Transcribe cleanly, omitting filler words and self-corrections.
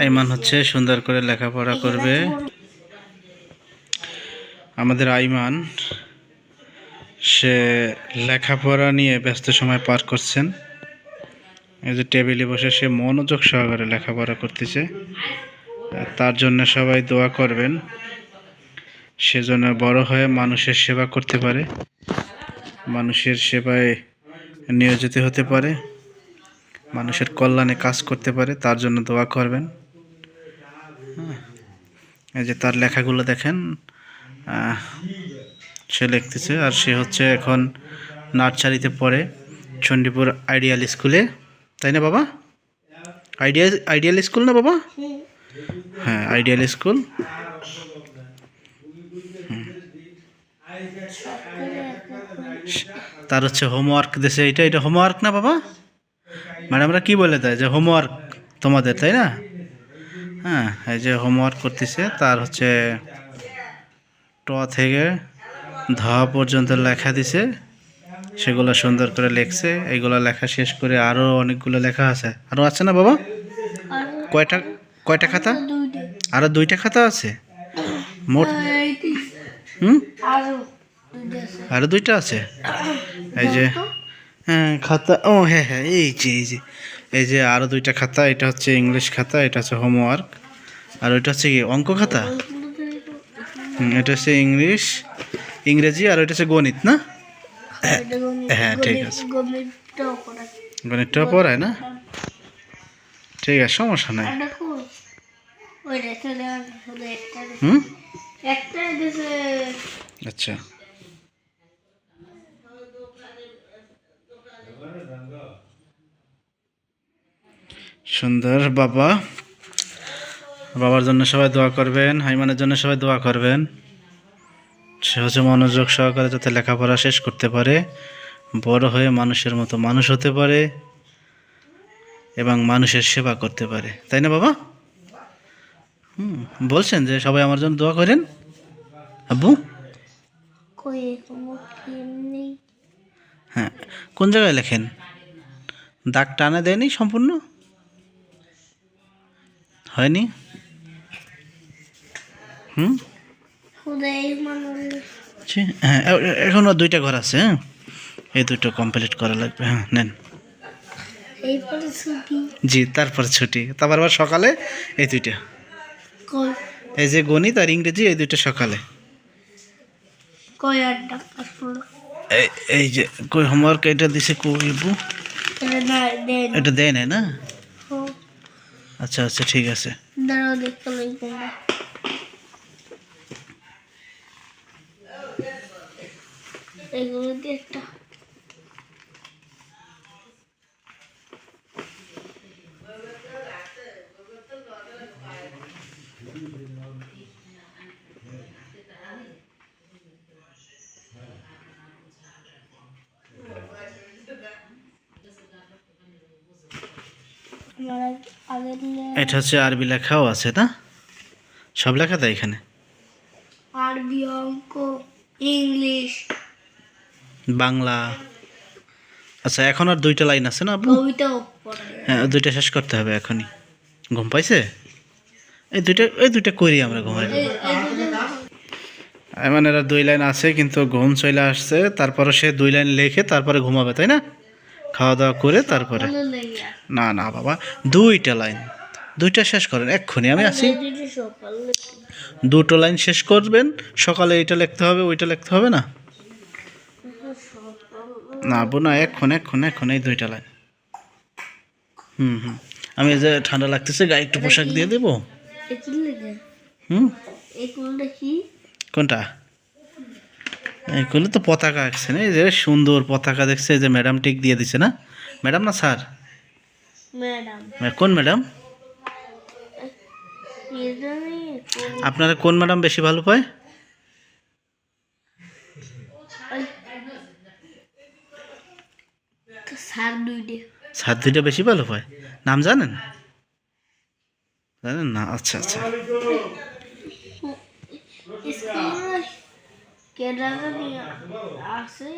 আইমান হচ্ছে সুন্দর করে লেখাপড়া করবে। আমাদের আইমান সে লেখাপড়া নিয়ে ব্যস্ত সময় পার করছেন। এই যে টেবিলে বসে সে মনোযোগ সহকারে লেখাপড়া করতেছে। তার জন্য সবাই দোয়া করবেন, সেজন্য বড় হয়ে মানুষের সেবা করতে পারে, মানুষের সেবায় নিয়োজিত হতে পারে, মানুষের কল্যাণে কাজ করতে পারে, তার জন্য দোয়া করবেন। এই যে তার লেখাগুলো দেখেন, সে লিখতেছে। আর সে হচ্ছে এখন নার্সারিতে পড়ে, চণ্ডীপুর আইডিয়াল স্কুলে, তাই না বাবা? আইডিয়াল স্কুল না বাবা? হ্যাঁ, আইডিয়াল স্কুল। তার হচ্ছে হোমওয়ার্ক দিয়েছে, এটা হোমওয়ার্ক না বাবা? ম্যাডামরা কি বলে দেয় যে হোমওয়ার্ক তোমাদের, তাই না? হ্যাঁ, এই যে হোমওয়ার্ক করতেছে। তার হচ্ছে ট থেকে ধ পর্যন্ত লেখা দিছে, সেগুলো সুন্দর করে লিখছে। এইগুলো লেখা শেষ করে আরও অনেকগুলো লেখা আছে। আরও আছে না বাবা? কয়টা খাতা? আরও 2টা খাতা আছে মোট। আরও 2টা আছে। এই যে হ্যাঁ খাতা, ও হ্যাঁ হ্যাঁ, এই যে আরও 2টা খাতা। এটা হচ্ছে ইংলিশ খাতা, এটা হচ্ছে হোমওয়ার্ক। আর ওইটা হচ্ছে কি অঙ্ক খাতা। এটা হচ্ছে ইংরেজি, আর ওইটা হচ্ছে গণিত না? হ্যাঁ ঠিক আছে, গণিতটাও পড়ায় না? ঠিক আছে, সমস্যা নাই। আচ্ছা, সুন্দর। বাবার জন্য সবাই দোয়া করবেন, হাইমানের জন্য সবাই দোয়া করবেন। সে হচ্ছে মনোযোগ সহকারে যাতে লেখাপড়া শেষ করতে পারে, বড় হয়ে মানুষের মতো মানুষ হতে পারে এবং মানুষের সেবা করতে পারে, তাই না বাবা? বলছেন যে সবাই আমার জন্য দোয়া করেন আব্বু। হ্যাঁ, কোন জায়গায় লেখেন? দাগ টানা দেয়নি সম্পূর্ণ? হয়নি? হ্যাঁ, এখনও 2টা ঘর আছে। হ্যাঁ, এই 2টো কমপ্লিট করা লাগবে। হ্যাঁ নেন। জি, তারপরে ছুটি, তারপর আবার সকালে এই 2টা, এই যে গণিত আর ইংরেজি, এই 2টা সকালে। এই যে কই হোমওয়ার্ক এটা দিছে, কইবু এটা দেয় না? আচ্ছা আচ্ছা, ঠিক আছে। এগুলো দিয়ে একটা এটা হচ্ছে আরবি লেখাও আছে না? সব লেখা দেয় এখানে, আরবি, অঙ্ক, ইংলিশ, বাংলা। আচ্ছা, এখন আর 2টা লাইন আছে না আপু? হ্যাঁ, 2টা শেষ করতে হবে এখনই। ঘুম পাইছে? এই 2টা করি আমরা, ঘুমাই। মানে এরা 2 লাইন আছে কিন্তু ঘুম চলে আসছে, তারপরে সে 2 লাইন লেখে তারপরে ঘুমাবে, তাই না? খাওয়া দাওয়া করে তারপরে। না না বাবা, 2টা লাইন, 2টা শেষ করেন এক্ষুনি, আমি আছি। 2টো লাইন শেষ করবেন সকালে, এইটা লিখতে হবে, ওইটা লিখতে হবে না? না বো না, এখন এই 2টা লাইন। আমি যে ঠান্ডা লাগতেছে, গায়ে একটু পোশাক দিয়ে দেবো। কোনটা? এইগুলো তো পতাকা আঁকছে না, এই যে সুন্দর পতাকা দেখছে, যে ম্যাডাম টিক দিয়ে দিছে না? ম্যাডাম না স্যার? কোন ম্যাডাম? আপনারা কোন ম্যাডাম বেশি ভালো পায়? স্যার 2টা বেশি ভালো পায়। নাম জানেন না? আচ্ছা আচ্ছা। কেডা জানি আছে